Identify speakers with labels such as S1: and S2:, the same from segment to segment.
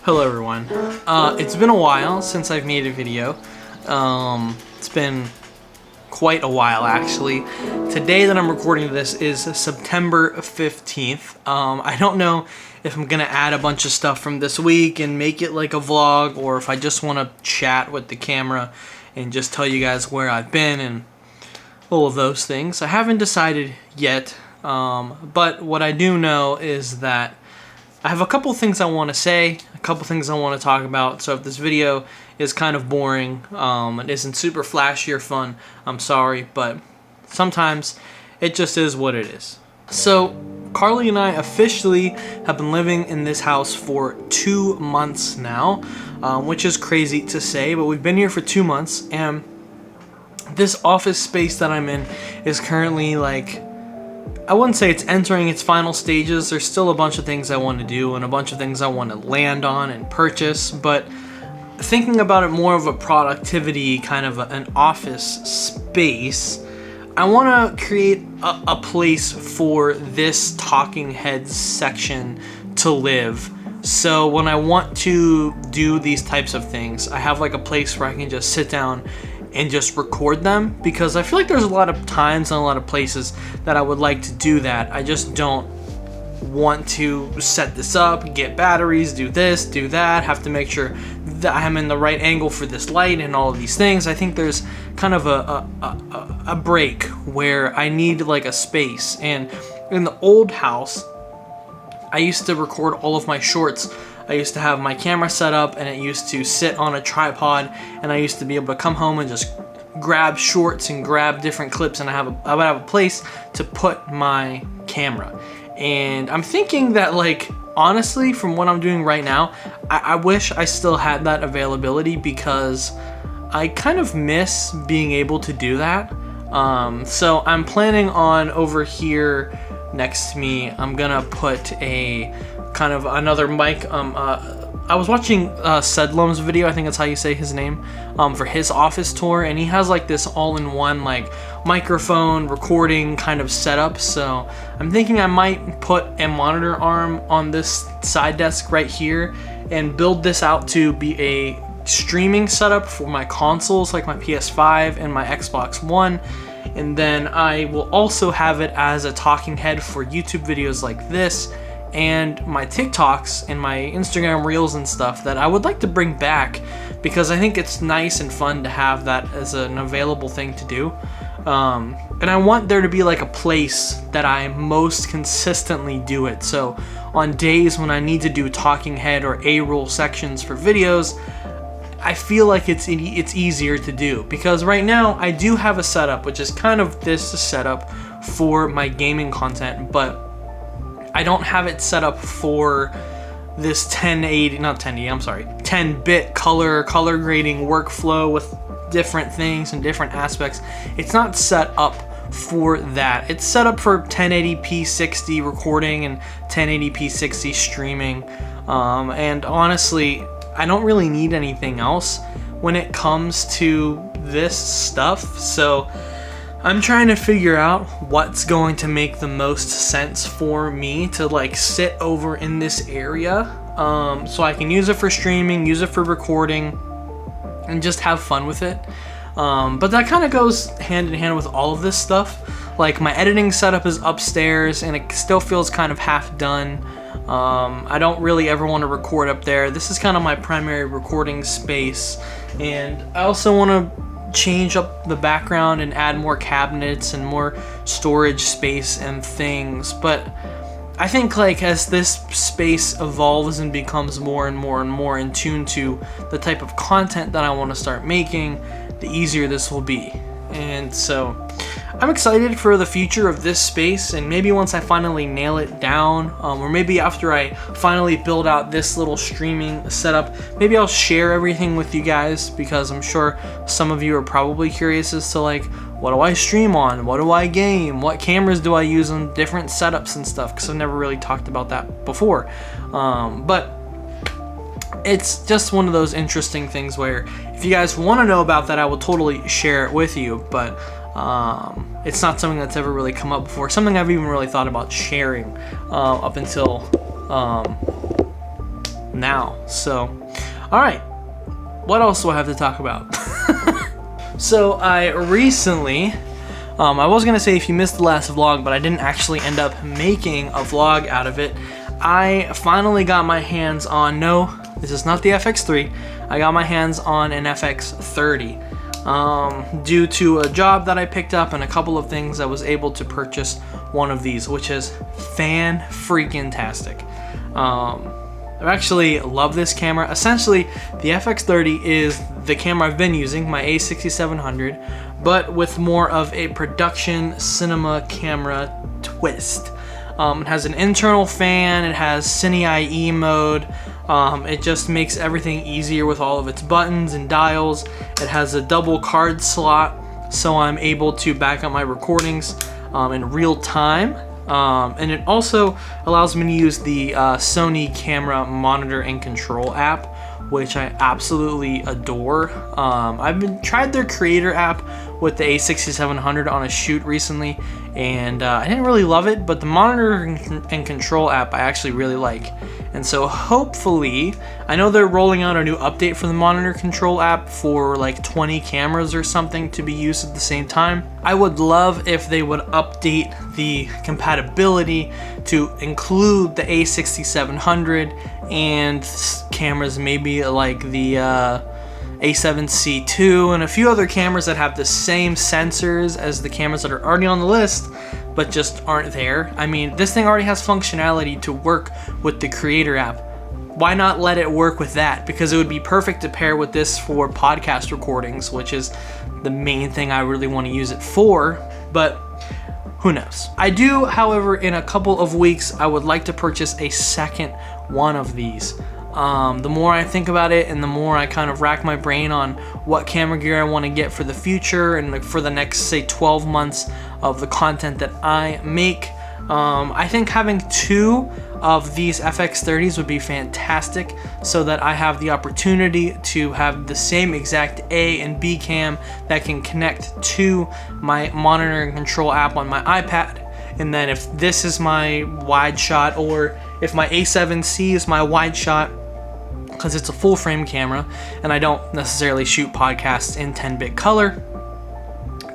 S1: Hello everyone. It's been a while since I've made a video. It's been quite a while actually. Today that I'm recording this is September 15th. I don't know if I'm gonna add a bunch of stuff from this week and make it like a vlog, or if I just want to chat with the camera and just tell you guys where I've been and all of those things. I haven't decided yet, but what I do know is that I have a couple things I want to say, a couple things I want to talk about. So if this video is kind of boring, it isn't super flashy or fun, I'm sorry, but sometimes it just is what it is. So Carly and I officially have been living in this house for 2 months now, which is crazy to say, but we've been here for 2 months, and this office space that I'm in is currently like, I wouldn't say it's entering its final stages. There's still a bunch of things I want to do and a bunch of things I want to land on and purchase, but thinking about it more of a productivity kind of an office space, I want to create a place for this talking heads section to live. So when I want to do these types of things, I have like a place where I can just sit down and just record them, because I feel like there's a lot of times and a lot of places that I would like to do that. I just don't want to set this up, get batteries, do this, do that, have to make sure that I'm in the right angle for this light and all of these things. I think there's kind of a break where I need like a space. And in the old house, I used to record all of my shorts. I used to have my camera set up and it used to sit on a tripod, and I used to be able to come home and just grab shorts and grab different clips, and I would have a place to put my camera. And I'm thinking that, like, honestly, from what I'm doing right now, I wish I still had that availability, because I kind of miss being able to do that. So I'm planning on over here next to me, I'm gonna put a kind of another mic. I was watching Sedlum's video, I think that's how you say his name, for his office tour, and he has like this all-in-one like microphone recording kind of setup. So I'm thinking I might put a monitor arm on this side desk right here and build this out to be a streaming setup for my consoles, like my PS5 and my Xbox One. And then I will also have it as a talking head for YouTube videos like this, and my TikToks and my Instagram Reels and stuff that I would like to bring back, because I think it's nice and fun to have that as an available thing to do. And I want there to be like a place that I most consistently do it. So on days when I need to do talking head or A-roll sections for videos, I feel like it's easier to do, because right now I do have a setup which is kind of this setup for my gaming content, but I don't have it set up for this 10-bit color grading workflow with different things and different aspects. It's not set up for that. It's set up for 1080p 60 recording and 1080p 60 streaming, and honestly I don't really need anything else when it comes to this stuff. So I'm trying to figure out what's going to make the most sense for me to like sit over in this area, so I can use it for streaming, use it for recording, and just have fun with it. But that kind of goes hand in hand with all of this stuff. Like my editing setup is upstairs and it still feels kind of half done. I don't really ever want to record up there. This is kind of my primary recording space, and I also want to change up the background and add more cabinets and more storage space and things. But I think like as this space evolves and becomes more and more in tune to the type of content that I want to start making, the easier this will be. And so I'm excited for the future of this space, and maybe once I finally nail it down, or maybe after I finally build out this little streaming setup, maybe I'll share everything with you guys, because I'm sure some of you are probably curious as to like, what do I stream on? What do I game? What cameras do I use on different setups and stuff? Because I've never really talked about that before. But it's just one of those interesting things where if you guys want to know about that, I will totally share it with you, but it's not something that's ever really come up before, something I've even really thought about sharing up until now. So alright, what else do I have to talk about? So I recently, I was gonna say if you missed the last vlog, but I didn't actually end up making a vlog out of it. I finally got my hands on, no, this is not the FX3, I got my hands on an FX30. Due to a job that I picked up and a couple of things, I was able to purchase one of these, which is fan-freaking-tastic. I actually love this camera. Essentially, the FX30 is the camera I've been using, my A6700, but with more of a production cinema camera twist. It has an internal fan, it has Cine IE mode, it just makes everything easier with all of its buttons and dials. It has a double card slot, so I'm able to back up my recordings in real time. And it also allows me to use the Sony camera monitor and control app, which I absolutely adore. I've tried their creator app with the A6700 on a shoot recently, and I didn't really love it, but the monitor and control app I actually really like. And so hopefully, I know they're rolling out a new update for the monitor control app for like 20 cameras or something to be used at the same time. I would love if they would update the compatibility to include the A6700 and cameras maybe like the A7C II and a few other cameras that have the same sensors as the cameras that are already on the list, but just aren't there. I mean, this thing already has functionality to work with the creator app. Why not let it work with that? Because it would be perfect to pair with this for podcast recordings, which is the main thing I really want to use it for, but who knows. I do, however, in a couple of weeks, I would like to purchase a second one of these. The more I think about it and the more I kind of rack my brain on what camera gear I want to get for the future and for the next, say, 12 months of the content that I make, I think having two of these FX30s would be fantastic, so that I have the opportunity to have the same exact A and B cam that can connect to my monitor and control app on my iPad. And then if this is my wide shot, or if my A7C is my wide shot, because it's a full frame camera and I don't necessarily shoot podcasts in 10-bit color,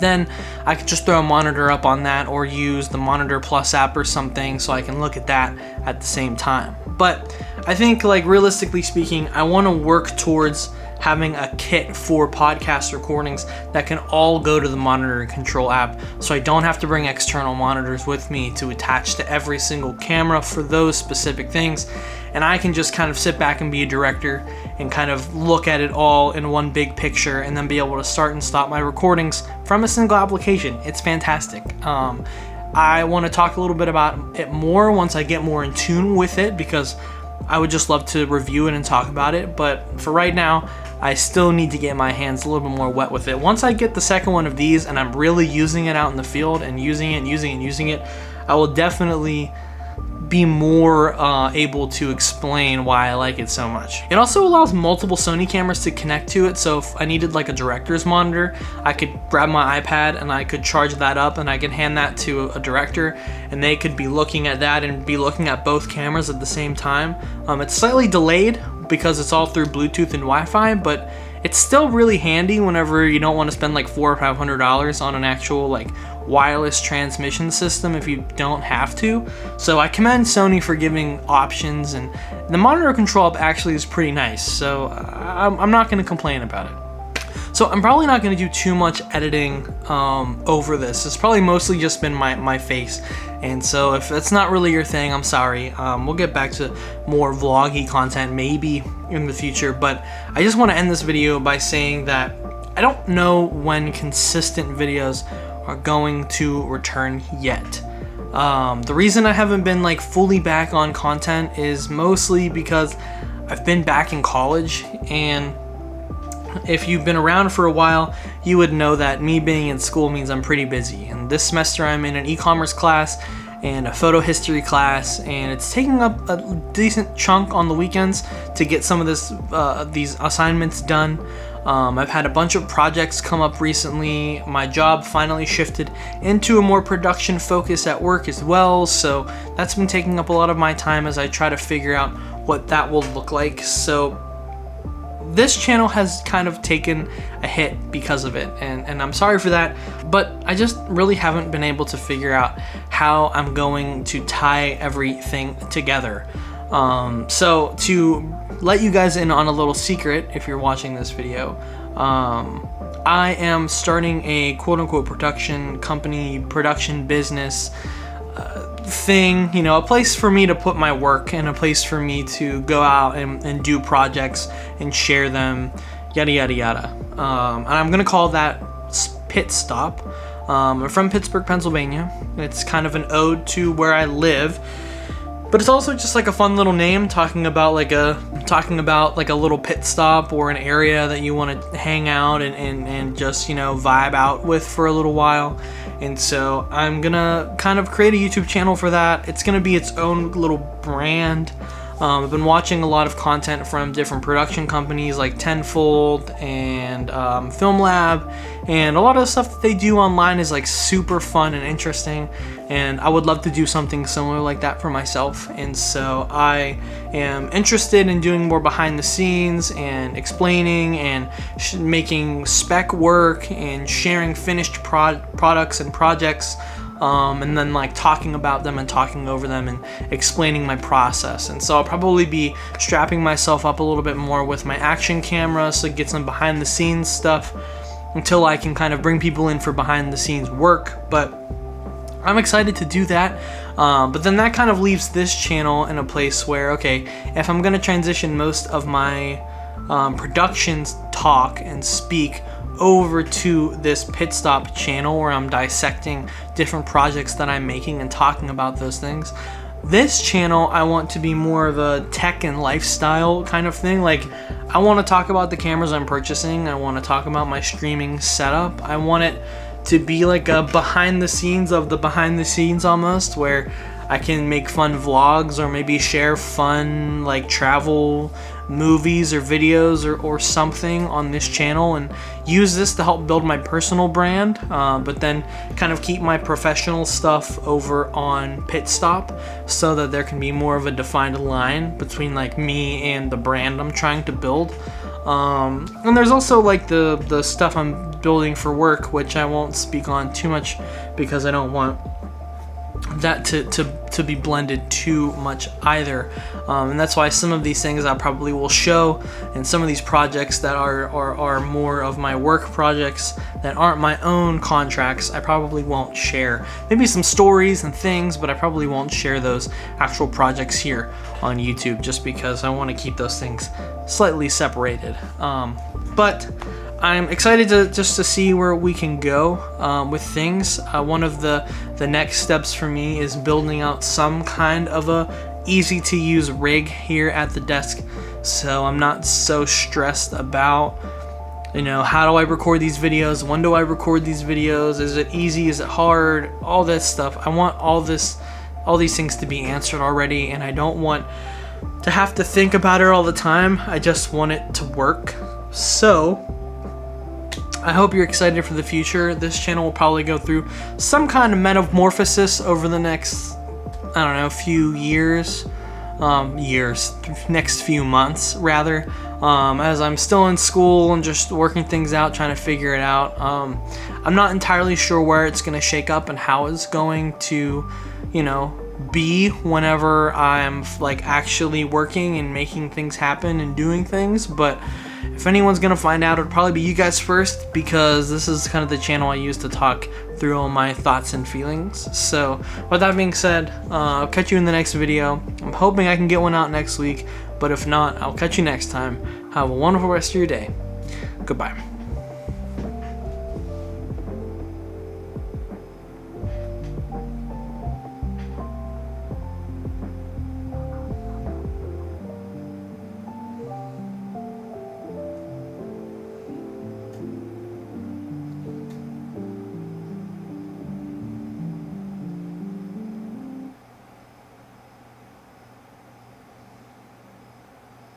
S1: then I could just throw a monitor up on that or use the Monitor Plus app or something so I can look at that at the same time. But I think, like, realistically speaking, I want to work towards having a kit for podcast recordings that can all go to the monitor and control app, so I don't have to bring external monitors with me to attach to every single camera for those specific things, and I can just kind of sit back and be a director and kind of look at it all in one big picture and then be able to start and stop my recordings from a single application. It's fantastic. I want to talk a little bit about it more once I get more in tune with it, because I would just love to review it and talk about it, but for right now, I still need to get my hands a little bit more wet with it. Once I get the second one of these and I'm really using it out in the field and using it, I will definitely be more able to explain why I like it so much. It also allows multiple Sony cameras to connect to it, so if I needed like a director's monitor, I could grab my iPad and I could charge that up and I could hand that to a director and they could be looking at that and be looking at both cameras at the same time. It's slightly delayed because it's all through Bluetooth and Wi-Fi, but it's still really handy whenever you don't want to spend like $400 or $500 on an actual like wireless transmission system if you don't have to. So I commend Sony for giving options, and the monitor control app actually is pretty nice, so I'm not going to complain about it. So I'm probably not going to do too much editing over this. It's probably mostly just been my face, and so if that's not really your thing, I'm sorry. We'll get back to more vloggy content maybe in the future, but I just want to end this video by saying that I don't know when consistent videos are going to return yet. The reason I haven't been like fully back on content is mostly because I've been back in college, and if you've been around for a while, you would know that me being in school means I'm pretty busy. And this semester I'm in an e-commerce class and a photo history class, and it's taking up a decent chunk on the weekends to get some of these assignments done. I've had a bunch of projects come up recently. My job finally shifted into a more production focus at work as well, so that's been taking up a lot of my time as I try to figure out what that will look like. So this channel has kind of taken a hit because of it, and I'm sorry for that, but I just really haven't been able to figure out how I'm going to tie everything together. So to let you guys in on a little secret, if you're watching this video, I am starting a quote-unquote production company, production business thing, you know, a place for me to put my work and a place for me to go out and do projects and share them, yada yada yada. And I'm gonna call that Pit Stop. I'm from Pittsburgh, Pennsylvania. It's kind of an ode to where I live, but it's also just like a fun little name talking about like a little pit stop or an area that you want to hang out and just, you know, vibe out with for a little while. And so I'm gonna kind of create a YouTube channel for that. It's gonna be its own little brand. I've been watching a lot of content from different production companies like Tenfold and Film Lab, and a lot of the stuff that they do online is like super fun and interesting, and I would love to do something similar like that for myself. And so I am interested in doing more behind the scenes and explaining and making spec work and sharing finished products and projects, and then like talking about them and talking over them and explaining my process. And so I'll probably be strapping myself up a little bit more with my action camera so get some behind the scenes stuff until I can kind of bring people in for behind the scenes work. But I'm excited to do that. But then that kind of leaves this channel in a place where, okay, if I'm gonna transition most of my productions talk and speak over to this Pit Stop channel where I'm dissecting different projects that I'm making and talking about those things, this channel I want to be more of a tech and lifestyle kind of thing. Like, I want to talk about the cameras I'm purchasing, I want to talk about my streaming setup, I want it to be like a behind the scenes of the behind the scenes almost, where I can make fun vlogs or maybe share fun like travel movies or videos or something on this channel and use this to help build my personal brand, but then kind of keep my professional stuff over on Pit Stop so that there can be more of a defined line between like me and the brand I'm trying to build. And there's also like the stuff I'm building for work, which I won't speak on too much because I don't want that to be blended too much either, and that's why some of these things I probably will show, and some of these projects that are more of my work projects that aren't my own contracts, I probably won't share. Maybe some stories and things, but I probably won't share those actual projects here on YouTube, just because I want to keep those things slightly separated. But I'm excited to see where we can go with things. One of the next steps for me is building out some kind of a easy to use rig here at the desk, so I'm not so stressed about, you know, how do I record these videos, when do I record these videos, is it easy, is it hard, all that stuff. I want all these things to be answered already, and I don't want to have to think about it all the time. I just want it to work. So I hope you're excited for the future. This channel will probably go through some kind of metamorphosis over the next, I don't know, few years, next few months rather, as I'm still in school and just working things out, trying to figure it out. I'm not entirely sure where it's going to shake up and how it's going to, you know, be whenever I'm like actually working and making things happen and doing things, but if anyone's gonna find out, it'll probably be you guys first, because this is kind of the channel I use to talk through all my thoughts and feelings. So with that being said, I'll catch you in the next video. I'm hoping I can get one out next week, but if not, I'll catch you next time. Have a wonderful rest of your day. Goodbye.